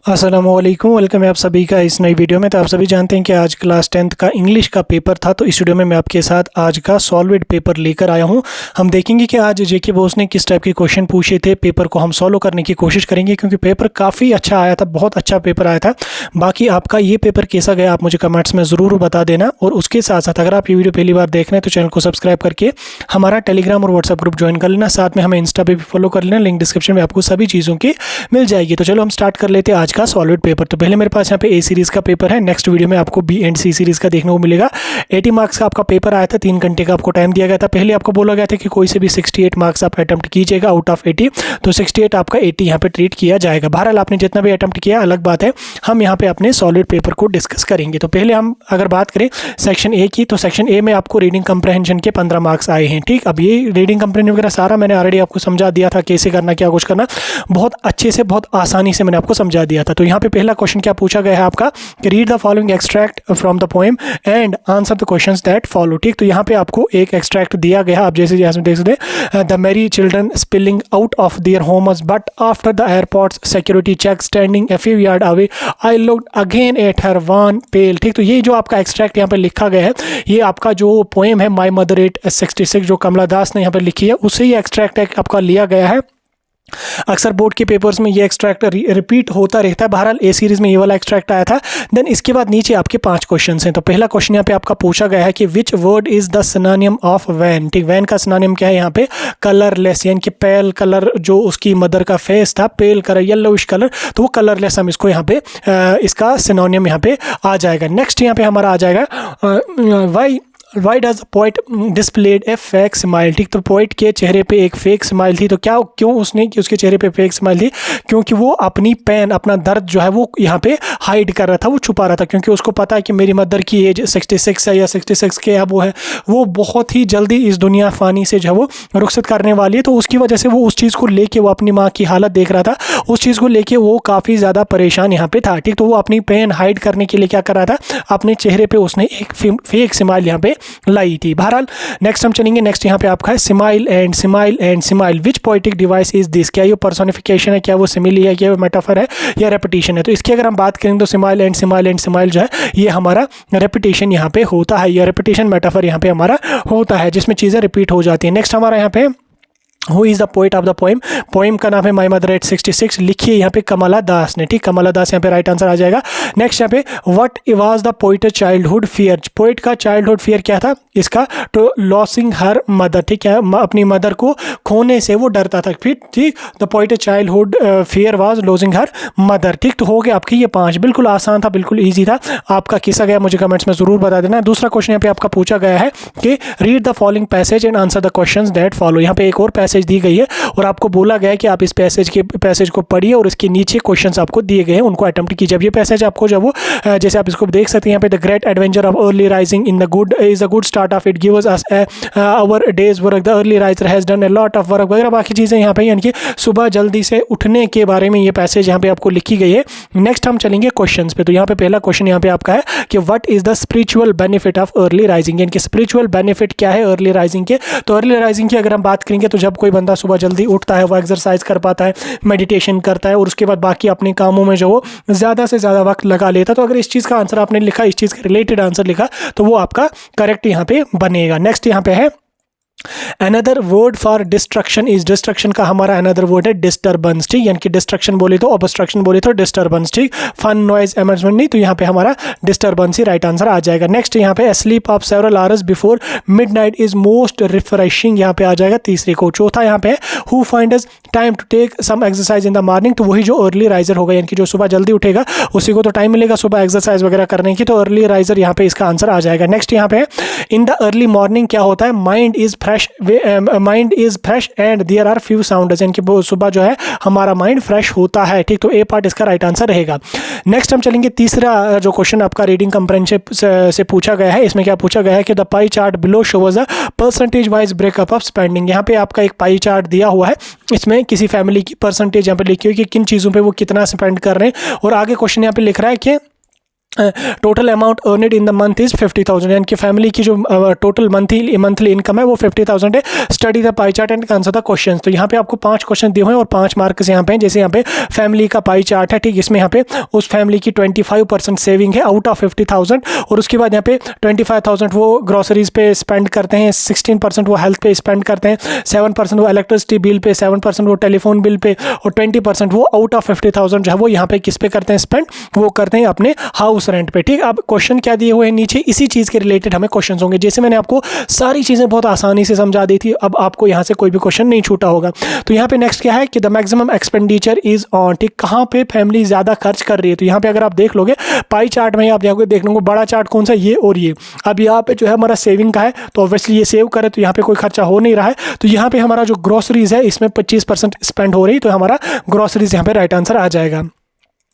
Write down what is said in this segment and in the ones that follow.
अस्सलामुअलैकुम, वेलकम है आप सभी का इस नई वीडियो में। तो आप सभी जानते हैं कि आज क्लास 10th का इंग्लिश का पेपर था, तो इस वीडियो में मैं आपके साथ आज का सॉल्व इट पेपर लेकर आया हूं। हम देखेंगे कि आज जेके बोस ने किस टाइप के क्वेश्चन पूछे थे, पेपर को हम सॉल्व करने की कोशिश करेंगे क्योंकि पेपर काफ़ी अच्छा आया था, बहुत अच्छा पेपर आया था। बाकी आपका ये पेपर कैसा गया आप मुझे कमेंट्स में ज़रूर बता देना। और उसके साथ साथ अगर आप ये वीडियो पहली बार देख रहे हैं तो चैनल को सब्सक्राइब करके हमारा टेलीग्राम और व्हाट्सअप ग्रुप ज्वाइन कर लेना, साथ में हमें इंस्टा पे भी फॉलो कर लेना, लिंक डिस्क्रिप्शन में आपको सभी चीज़ों की मिल जाएगी। तो चलो हम स्टार्ट कर लेते हैं आज का सॉल्व इट पेपर। तो पहले मेरे पास यहाँ पे ए सीरीज़ का पेपर है, नेक्स्ट वीडियो में आपको बी एंड सी सीरीज़ का देखने को मिलेगा। 80 मार्क्स का आपका पेपर आया था, 3 घंटे का आपको टाइम दिया गया था। पहले आपको बोला गया था कि कोई से भी 68 मार्क्स आप अटैम्प्ट कीजिएगा आउट ऑफ 80, तो 68 आपका 80 यहाँ पे ट्रीट किया जाएगा। बहरहाल आपने जितना भी अटैम्प्ट किया अलग बात है, हम यहाँ पे अपने सॉलिड पेपर को डिस्कस करेंगे। तो पहले हम अगर बात करें सेक्शन ए की, तो सेक्शन ए में आपको रीडिंग कंप्रहेंशन के 15 मार्क्स आए हैं। ठीक, अब ये रीडिंग कंप्रहेंशन वगैरह सारा मैंने ऑलरेडी आपको समझा दिया था, कैसे करना, क्या कुछ करना, बहुत अच्छे से बहुत आसानी से मैंने आपको समझा दिया था। तो यहाँ पे पहला क्वेश्चन क्या पूछा गया है आपका कि read the following extract from the poem and answer the questions that follow. ठीक, तो यहाँ पे आपको एक एक्सट्रैक्ट दिया गया है, आप जैसे जैसे देख सकते हैं, the merry children spilling out of their homes but after the airport's security check standing a few yard away I looked again at her one pale. ठीक, तो ये जो आपका एक्सट्रैक्ट यहाँ पे लिखा गया है, ये आपका जो पोएम है माई मदर 866 जो कमला दास ने यहाँ पे लिखी है, उससे ये एक्सट्रैक्ट आपका लिया गया है। अक्सर बोर्ड के पेपर्स में ये एक्सट्रैक्ट रिपीट होता रहता है। बहरहाल ए सीरीज़ में ये वाला एक्सट्रैक्ट आया था। देन इसके बाद नीचे आपके 5 क्वेश्चन हैं। तो पहला क्वेश्चन यहाँ पे आपका पूछा गया है कि which word is the synonym of vain. ठीक, वैन का सिनोनिम क्या है यहाँ पे? कलरलेस, यानी कि पेल कलर, जो उसकी मदर का फेस था पेल कलर, येलोइश कलर, तो वो कलरलेस हम इसको यहाँ पे इसका सिनोनिम यहाँ पे आ जाएगा। नेक्स्ट यहाँ पे हमारा आ जाएगा why does poet displayed A fake smile. ठीक, तो पोइट के चेहरे पे एक फेक स्माइल थी। तो क्यों उसने कि उसके चेहरे पे फेक स्माइल थी? क्योंकि वो अपनी पेन, अपना दर्द जो है वो यहाँ पे हाइड कर रहा था, वो छुपा रहा था, क्योंकि उसको पता है कि मेरी मदर की एज 66 है या 66 के अब वो है, वो बहुत ही जल्दी इस दुनिया फ़ानी से जो है वो रुखसत करने वाली है। तो उसकी वजह से वो उस चीज़ को लेके, वो अपनी माँ की हालत देख रहा था, उस चीज़ को लेके वो काफ़ी ज़्यादा परेशान यहाँ पे था। ठीक, तो वो अपनी पेन हाइड करने के लिए क्या कर रहा था, अपने चेहरे पे उसने एक फेक स्माइल यहाँ पे लाई थी। बहरहाल नेक्स्ट हम चलेंगे। नेक्स्ट यहाँ पे आपका है smile and smile and smile which poetic device is this. क्या ये पर्सोनिफिकेशन है, क्या वो सिमिली है, क्या वो मेटाफर है, या रेपिटेशन है? तो इसकी अगर हम बात करें तो smile and smile and smile जो है ये हमारा रेपिटेशन यहाँ पे होता है, या रेपिटेशन मेटाफर यहाँ पे हमारा होता है, जिसमें चीज़ें रिपीट हो जाती हैं। नेक्स्ट हमारा यहाँ पे who is the poet of the poem. Poem का नाम है माई मदर 866, लिखिए यहाँ पे कमला दास ने। ठीक, कमला दास यहाँ पे राइट आंसर आ जाएगा। नेक्स्ट यहाँ पे what was the poet childhood fear. Poet का चाइल्डहुड फियर क्या था इसका? तो लॉसिंग हर मदर। ठीक है, अपनी मदर को खोने से वो डरता था। फिर ठीक, the poet childhood fear was losing her mother. ठीक, तो हो गया आपके ये 5, बिल्कुल आसान था, बिल्कुल ईजी था। आपका किसा गया मुझे कमेंट्स में ज़रूर बता देना। दूसरा क्वेश्चन यहाँ पे आपका पूछा गया है कि read the following passage and answer the questions that follow. यहाँ पे एक और पैसेज दी गई है और आपको बोला गया है कि आप इस पैसेज को पढ़िए और इसके नीचे क्वेश्चंस आपको दिए गए हैं, उनको अटेम्प्ट कीजिए। अब ये पैसेज आपको जब वो जैसे आप इसको देख सकते हैं यहाँ पे, the great adventure of early rising in the good is a good start of it gives us our day's work, the early riser has done a lot of work वगैरह बाकी चीज़ें यहाँ पे, यानी कि सुबह जल्दी से उठने के बारे में ये पैसेज यहाँ पे आपको लिखी गई है। नेक्स्ट हम चलेंगे क्वेश्चंस पे। तो यहाँ पे पहला क्वेश्चन यहाँ पे आपका है कि what is the spiritual benefit of early rising, यानी कि स्पिरिचुअल बेनिफिट क्या है अर्ली राइजिंग के। तो अर्ली राइजिंग की अगर हम बात करेंगे तो जब कोई बंदा सुबह जल्दी उठता है, वो एक्सरसाइज कर पाता है, मेडिटेशन करता है और उसके बाद बाकी अपने कामों में जो वो ज़्यादा से ज़्यादा वक्त लगा लेता है। तो अगर इस चीज़ का आंसर आपने लिखा, इस चीज़ का रिलेटेड आंसर लिखा, तो वो आपका करेक्ट यहाँ पे बनेगा। नेक्स्ट यहाँ पे है another word for destruction is. Destruction का हमारा अनदर वर्ड है डिस्टर्बेंस। ठीक, यानी कि डिस्ट्रक्शन बोले तो ऑब्स्ट्रक्शन बोले तो डिस्टर्बेंस। ठीक, फन नॉइज एमर्जमेंट नहीं, तो यहाँ पे हमारा डिस्टर्बेंस ही राइट आंसर आ जाएगा। नेक्स्ट यहाँ पे sleep of several hours before midnight is most refreshing, यहाँ पे आ जाएगा तीसरे को। चौथा यहाँ पे who finds time to take some exercise in the morning, तो वही जो अर्ली राइजर होगा, यानी कि जो सुबह जल्दी उठेगा उसी को तो टाइम मिलेगा सुबह एक्सरसाइज वगैरह करने की, तो अर्ली राइजर यहाँ पे इसका आंसर आ जाएगा। नेक्स्ट यहाँ पे इन द अर्ली मॉर्निंग क्या होता है? Mind is fresh and there are few sounds, यानी कि सुबह जो है हमारा माइंड फ्रेश होता है। ठीक, तो ए पार्ट इसका राइट आंसर रहेगा। नेक्स्ट हम चलेंगे तीसरा जो क्वेश्चन आपका रीडिंग कंप्रहेंशन से पूछा गया है। इसमें क्या पूछा गया है कि the pie chart below shows a percentage wise breakup of spending. यहाँ पे आपका एक पाई चार्ट दिया हुआ है, इसमें किसी फैमिली की परसेंटेज यहाँ पे लिखी हुई कि किन चीज़ों पे वो कितना स्पेंड कर रहे हैं, और आगे क्वेश्चन यहाँ पे लिख रहा है कि total amount earned in the month is 50,000, यानी कि फैमिली की जो टोटल मंथली इनकम है वो 50,000 है। Study the pie chart and answer the question. तो यहाँ पे आपको 5 क्वेश्चन दिए हुए हैं और 5 मार्क्स यहाँ पे हैं। जैसे यहाँ पे फैमिली का पाई चार्ट है, ठीक, इसमें यहाँ पे उस फैमिली की 25% सेविंग है आउट ऑफ 50,000, और उसके बाद यहाँ पे 25,000 वो ग्रोसरीज पे स्पेंड करते हैं, 16% वो हेल्थ पे स्पेंड करते हैं, 7% वो इलेक्ट्रिसिटी बिल पे, 7% वो टेलीफोन बिल पे, और 20% वो आउट ऑफ 50,000 जो है वो यहाँ पे किस पे करते हैं स्पेंड, वो करते हैं अपने हाउस रेंट पे, ठीक। अब क्वेश्चन क्या दिए हुए हैं नीचे, इसी चीज के रिलेटेड हमें क्वेश्चन होंगे। जैसे मैंने आपको सारी चीजें बहुत आसानी से समझा दी थी, अब आपको यहाँ से कोई भी क्वेश्चन नहीं छूटा होगा। तो यहाँ पे नेक्स्ट क्या है कि the maximum expenditure is on, ठीक, कहाँ पे फैमिली ज्यादा खर्च कर रही है। तो यहाँ पे अगर आप देख लोगे पाई चार्ट में, आप यहाँ देख लोगे बड़ा चार्ट कौन सा, ये और ये। अब यहाँ पे जो है हमारा सेविंग का है, तो ऑब्वियसली ये सेव करे तो यहाँ पे कोई खर्चा हो नहीं रहा है। तो यहाँ पे हमारा जो ग्रोसरीज है इसमें 25% स्पेंड हो रही, तो हमारा ग्रोसरीज यहाँ पे राइट आंसर आ जाएगा।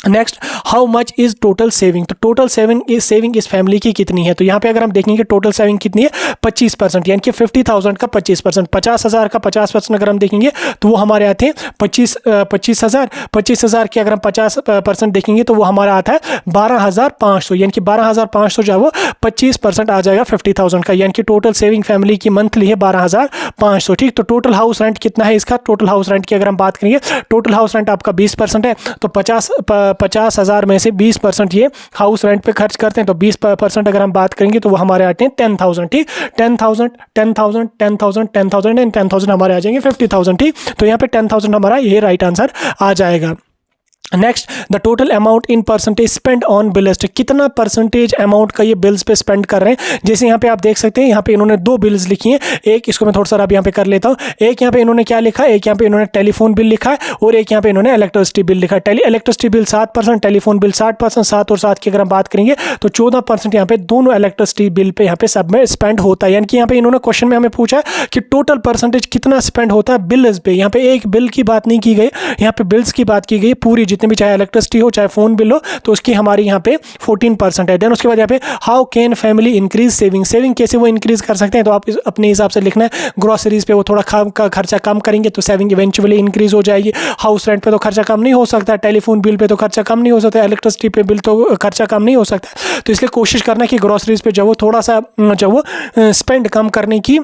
Next, how much is total saving. तो टोटल सेविंग इस फैमिली की कितनी है। तो यहाँ पे अगर हम देखेंगे टोटल सेविंग कितनी है 25%, यानी कि 50,000 का 25%, 50,000 का 50% अगर हम देखेंगे तो वो हमारे आते हैं 25,000 के अगर हम 50% देखेंगे तो वो हमारा आता है 12,500, यानी कि 12,500 जो है वो 25% आ जाएगा 50,000 का, यानी कि टोटल सेविंग फैमिली की मंथली है 12,500, ठीक। तो टोटल हाउस रेंट कितना है इसका, टोटल हाउस रेंट की अगर हम बात करेंगे, टोटल हाउस रेंट आपका 20% है, तो 50,000 में से 20% ये हाउस रेंट पे खर्च करते हैं, तो 20% अगर हम बात करेंगे तो वो हमारे आते हैं 10,000, ठीक। 10,000 10,000 10,000 10,000 एंड 10,000 हमारे आ जाएंगे 50,000, ठीक। तो यहाँ पे 10,000 हमारा ये राइट आंसर आ जाएगा। Next, the total amount in percentage spend on bills, कितना परसेंटेज अमाउंट का ये बिल्स पे स्पेंड कर रहे हैं। जैसे यहाँ पे आप देख सकते हैं, यहाँ पे इन्होंने 2 बिल्स लिखी हैं, एक इसको मैं थोड़ा सा अब यहाँ पे कर लेता हूँ। एक यहाँ पे इन्होंने क्या लिखा है, एक यहाँ पे इन्होंने टेलीफोन बिल लिखा है, और एक यहाँ पे इन्होंने इलेक्ट्रिसिटी बिल लिखा है। इलेक्ट्रिसिटी बिल 7%, टेलीफोन बिल 60%, 7 और 7 की अगर हम बात करेंगे तो 14% यहाँ पे दोनों इलेक्ट्रिसिटी बिल पे यहाँ पे सब में स्पेंड होता है। यानी कि यहाँ पे इन्होंने क्वेश्चन में हमें पूछा कि टोटल परसेंटेज कितना स्पेंड होता है बिल्स पे। यहाँ पे एक बिल की बात नहीं की गई, यहाँ पे बिल्स की बात की गई पूरी, जितने भी चाहे इलेक्ट्रिसिटी हो चाहे फोन बिल हो, तो उसकी हमारी यहाँ पे 14% है। देन उसके बाद यहाँ पे how can family increase saving कैसे वो इंक्रीज कर सकते हैं। तो आप अपने हिसाब से लिखना है, ग्रोसरीज पे वो थोड़ा खर्चा कम करेंगे तो सेविंग इवेंचुअली इंक्रीज हो जाएगी। हाउस रेंट पे तो खर्चा कम नहीं हो सकता, टेलीफोन बिल पे तो खर्चा कम नहीं हो सकता, इलेक्ट्रिसिटी पे बिल तो खर्चा कम नहीं हो सकता। तो इसलिए कोशिश करना कि ग्रोसरीज पे जो वो थोड़ा सा जो वो स्पेंड कम करने की,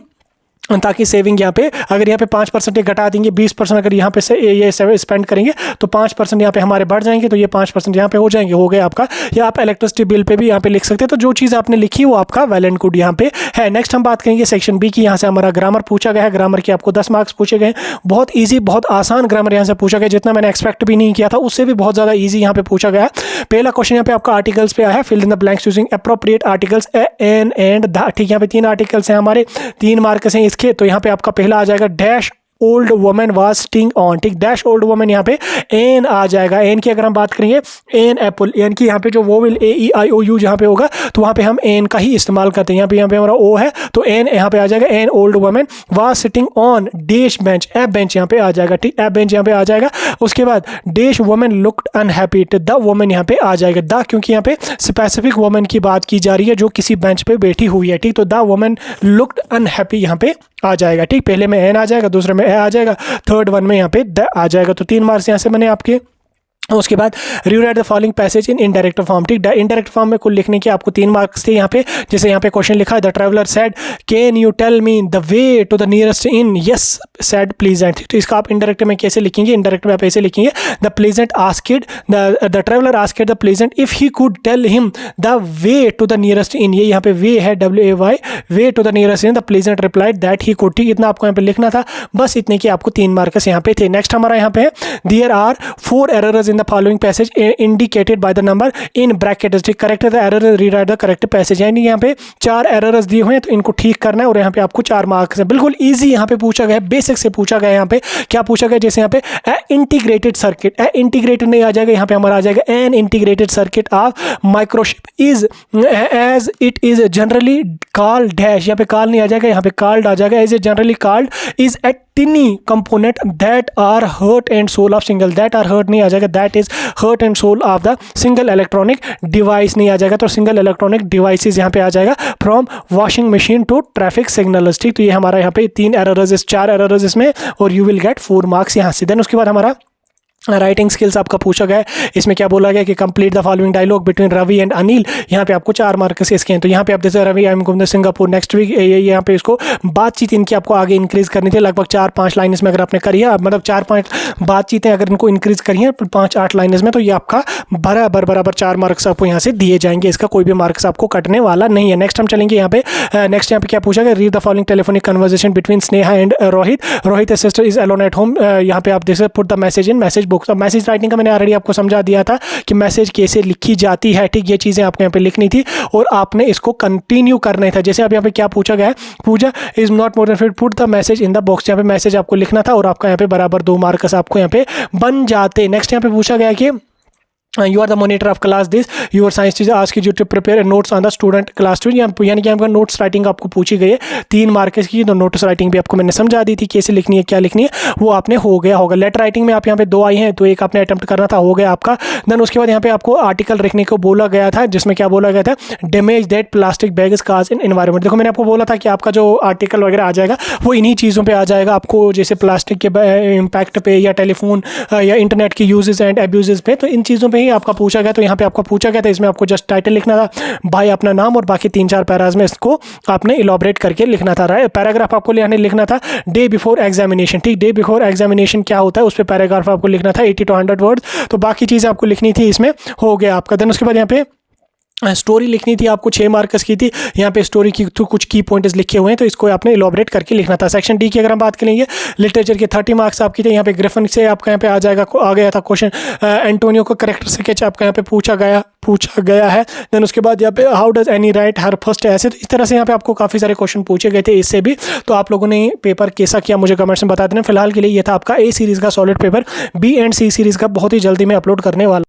ताकि सेविंग यहाँ पे अगर यहाँ पे 5% घटा देंगे, 20% अगर यहाँ पे से ये स्पेंड करेंगे तो 5% यहाँ पे हमारे बढ़ जाएंगे, तो ये 5% यहाँ पे हो जाएंगे, हो गया आपका। या आप इलेक्ट्रिसिटी बिल पे भी यहाँ पे लिख सकते हैं। तो जो चीज़ आपने लिखी वो आपका वेल एंड गुड यहाँ पे है। नेक्स्ट हम बात करेंगे सेक्शन बी की। यहाँ से हमारा ग्रामर पूछा गया है, ग्रामर के आपको 10 मार्क्स पूछे गए। बहुत ईजी, बहुत आसान ग्रामर यहाँ से पूछा गया, जितना मैंने एक्सपेक्ट भी नहीं किया था उससे भी बहुत ज़्यादा ईजी यहाँ पे पूछा गया। पहला क्वेश्चन यहाँ पे आपका आर्टिकल्स पे आया है, fill in the blanks using appropriate articles an and the, ठीक। यहाँ पे 3 आर्टिकल्स हैं हमारे, 3 मार्क्स हैं इसके। तो यहाँ पे आपका पहला आ जाएगा dash old woman was sitting on, ठीक। डैश ओल्ड वुमन यहाँ पे एन आ जाएगा। एन की अगर हम बात करेंगे, एन एप्पल, यानी कि यहाँ पे जो वोवेल AEIOU जहाँ पे होगा तो वहाँ पे हम एन का ही इस्तेमाल करते हैं। यहाँ पे हमारा ओ है तो एन यहाँ पे आ जाएगा। An old woman was sitting on dash bench, app bench यहाँ पे आ जाएगा, ठीक। एप बेंच यहाँ पे आ जाएगा। उसके बाद dash woman looked unhappy, the woman यहाँ पे आ जाएगा। द क्योंकि यहाँ पे स्पेसिफिक वुमन की बात की जा रही है जो किसी बेंच पे बैठी हुई है, ठीक। तो द वुमन लुक्ड अनहैप्पी यहाँ पे आ जाएगा, ठीक। पहले में एन आ जाएगा, दूसरे में ए आ जाएगा, थर्ड वन में यहाँ पे द आ जाएगा। तो 3 मार्क्स यहाँ से मैंने आपके। उसके बाद rewrite the following passage in indirect form, ठीक। इनडायरेक्ट फॉर्म में कुल लिखने के आपको 3 मार्क्स थे यहाँ पे। जैसे यहाँ पे क्वेश्चन लिखा है, the traveller said can you tell me the way to the nearest inn, yes said pleasant. तो इसका आप इनडायरेक्ट में कैसे लिखेंगे, इनडायरेक्ट में आप ऐसे लिखेंगे, the pleasant asked the traveller asked the pleasant if he could tell him the way to the nearest inn. ये यहाँ पे वे है, WAY, way to the nearest inn. The pleasant replied that he could, ठीक। इतना आपको यहाँ पे लिखना था, बस इतने की आपको 3 मार्क्स यहाँ पे थे। नेक्स्ट हमारा यहाँ पे है, there are 4 errors in the following passage indicated by the number in brackets, ठीक। Correct the error, rewrite the correct passage, यानी यहाँ पे 4 एरर्स दिए हुए हैं तो इनको ठीक करना है और यहाँ पे आपको 4 मार्क्स है। बिल्कुल इजी यहाँ पे पूछा गया है, बेसिक से पूछा गया है। यहाँ पे क्या पूछा गया, जैसे यहाँ पे इंटीग्रेटेड सर्किट, इंटीग्रेटेड नहीं आ जाएगा, यहाँ पे हमारा आ जाएगा an integrated circuit of microchip is as it is generally called dash, यहाँ पे कॉल नहीं आ जाएगा, यहाँ पे कॉल्ड आ जाएगा, as a generally called is at tiny component that are heart and soul of single, that are heart नहीं आ जाएगा, that is heart and soul of the single electronic device नहीं आ जाएगा। तो सिंगल इलेक्ट्रॉनिक डिवाइसेस यहाँ पे आ जाएगा, from washing machine to traffic signals, ठीक। तो ये हमारा यहाँ पे 3 एरर्स, 4 एरर्स इसमें, और यू विल गेट 4 मार्क्स यहाँ से। देन उसके बाद हमारा राइटिंग स्किल्स आपका पूछा गया है। इसमें क्या बोला गया कि complete the following dialogue between Ravi and Anil. यहाँ पे आपको 4 मार्क्स इसके हैं। तो यहाँ पे आप जैसे Ravi I am going to Singapore next week, यहाँ पे इसको बातचीत इनकी आपको आगे इंक्रीज करनी थी। लगभग 4-5 लाइन्स में अगर आपने करी है, मतलब 4-5 बातचीतें अगर इनको इंक्रीज करी हैं 5-8 लाइन्स में, तो ये आपका बराबर 4 मार्क्स आपको यहाँ से दिए जाएंगे। इसका कोई भी मार्क्स आपको कटने वाला नहीं है। नेक्स्ट हम चलेंगे यहाँ पे। नेक्स्ट यहाँ पे क्या पूछा गया, read the following telephonic conversation between Sneha and Rohit. Rohit sister is alone at home. यहाँ पे आप देख सकते put the message in message book. तो मैसेज राइटिंग मैंने ऑलरेडी आपको समझा दिया था कि मैसेज कैसे लिखी जाती है। ठीक, ये चीज़ें आपको यहाँ पे लिखनी थी और आपने इसको कंटिन्यू करना था। जैसे अब यहाँ पे क्या पूछा गया है, पूछा is not more than fit put the message in the box. यहाँ पे मैसेज आपको लिखना था और आपका यहाँ पे बराबर 2 मार्क्स आपको यहाँ पे बन जाते। नेक्स्ट यहाँ पे पूछा गया कि you are the monitor of class this your science teacher ask you to prepare notes on the student class 2। यानी कि आपका नोट्स राइटिंग आपको पूछी गई है 3 मार्क्स की। तो नोट्स राइटिंग भी आपको मैंने समझा दी थी कैसे लिखनी है, क्या लिखनी है, वो आपने हो गया होगा। लेटर राइटिंग में आप यहाँ पे 2 आई हैं, तो एक आपने अटेम्प्ट करना था, हो गया आपका। देन उसके बाद यहाँ पे आपको आर्टिकल लिखने को बोला गया था, जिसमें क्या बोला गया था, damage that plastic bags cause in environment. देखो मैंने आपको बोला था कि आपका जो आर्टिकल वगैरह आ जाएगा वो इन्हीं चीज़ों पर आ जाएगा आपको, जैसे प्लास्टिक के इम्पैक्ट पे या टेलीफोन या इंटरनेट के यूजेस एंड एब्यूजेस पे, तो इन चीज़ों पर ही आपका पूछा गया। तो यहाँ पे आपको पूछा गया था, इसमें आपको जस्ट टाइटल लिखना था, भाई अपना नाम, और बाकी 3-4 पैराज में इसको आपने इलॉबरेट करके लिखना था। पैराग्राफ आपको लिखना था डे बिफोर एग्जामिनेशन। ठीक, डे बिफोर एग्जामिनेशन क्या होता है उस पर पैराग्राफ आपको लिखना था 80 to 100 वर्ड्स। तो बाकी चीज़ें आपको लिखनी थी, इसमें हो गया आपका। देन उसके बाद यहाँ पे स्टोरी लिखनी थी आपको, 6 मार्क्स की थी। यहाँ पे स्टोरी की तो कुछ की पॉइंट्स लिखे हुए हैं, तो इसको आपने इलॉबरेट करके लिखना था। सेक्शन डी की अगर हम बात करेंगे, लिटरेचर के 30 मार्क्स आपकी थे। यहाँ पे ग्रिफिन से आपका यहाँ पे आ गया था क्वेश्चन। एंटोनियो का करेक्टर स्केच आपका यहाँ पे पूछा गया है। देन उसके बाद यहाँ पे how does any right her first ऐसे। तो इस तरह से यहाँ पे आपको काफ़ी सारे क्वेश्चन पूछे गए थे इससे भी। तो आप लोगों ने पेपर कैसा किया मुझे कमेंट्स में बता देना। फिलहाल के लिए ये था आपका ए सीरीज़ का solid paper. B and C series का बहुत ही जल्दी मैं अपलोड करने वाला